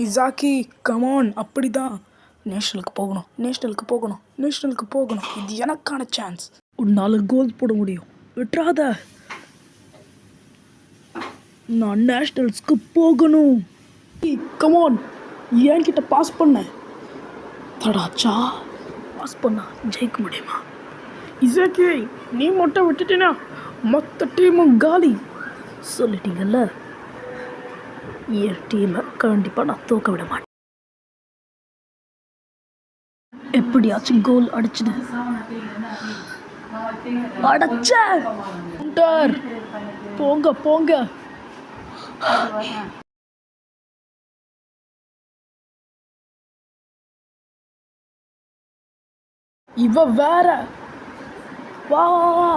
இசாக்கி come on, அப்படிதான். நேஷ்னலுக்கு போகணும், நேஷ்னலுக்கு போகணும், நேஷ்னலுக்கு போகணும். இது எனக்கான சான்ஸ். உன்னால் கோல் போட முடியும், விட்டுறாத. நான் நேஷ்னல்ஸ்க்கு போகணும். கமான், என்கிட்ட பாஸ் பண்ண தடாச்சா. பாஸ் பண்ணா ஜெயிக்க முடியுமா? இசாக்கி, நீ மட்டும் விட்டுட்டீனா மொத்த டீமும் காலி. சொல்லிட்டீங்கல்ல, என் டீமை கண்டிப்பாக நான் தோக்க விட மாட்டேன். எப்படியாச்சும் கோல் அடிச்சுடு. அடைச்ச போங்க போங்க. இவ வேற. வா வா வா.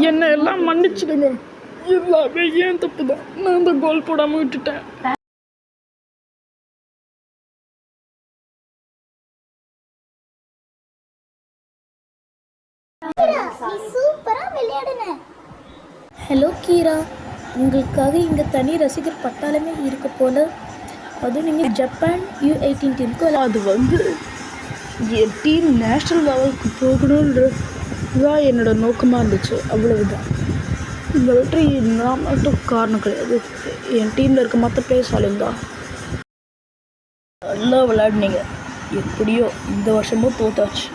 என்ன எல்லாம் மன்னிச்சிடுங்க. எல்லாமே ஏன் தப்பு தான். நான் இந்த கோல் போடாம விட்டுட்டேன். ஹலோ கீரா, உங்களுக்காக இங்கே தனி ரசிகர் பட்டாளமே இருக்க போல. அதுவும் நீங்கள் ஜப்பான் U18 டீமுக்கு. அது என் டீம் நேஷ்னல் லெவலுக்கு போகணுன்றதான் என்னோட நோக்கமாக இருந்துச்சு. அவ்வளவுதான். இந்த வெற்றி நான் மட்டும் காரணம் கிடையாது. என் டீமில் இருக்க மற்ற பிளேயர்ஸாலையும் தான். நல்லா விளையாடினீங்க. எப்படியோ இந்த வருஷமும் தோத்தாச்சு.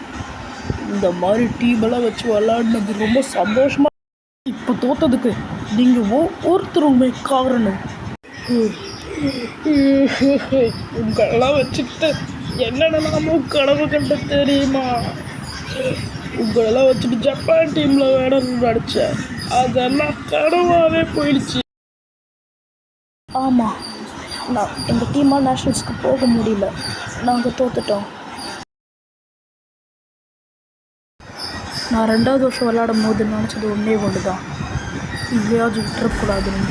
இந்த மாதிரி டீமெல்லாம் வச்சு விளையாடினது ரொம்ப சந்தோஷமாக. இப்போ தோத்ததுக்கு நீங்கள் ஒவ்வொருத்தருமே காரணம். உங்களெல்லாம் வச்சுக்கிட்டு என்னென்னலாமோ கனவு கண்ட தெரியுமா? உங்களெல்லாம் வச்சுட்டு ஜப்பான் டீமில் வேணும்னு நடித்தேன். அதெல்லாம் கனவாகவே போயிடுச்சு. ஆமாம், நான் எங்கள் டீமாக நேஷ்னல்ஸ்க்கு போக முடியல. நாங்கள் தோத்துட்டோம். நான் 2வது வருஷம் விளையாடும் போது நினச்சது ஒன்றே ஒன்று தான், இப்படியாவது விட்டுறக்கூடாதுன்னு.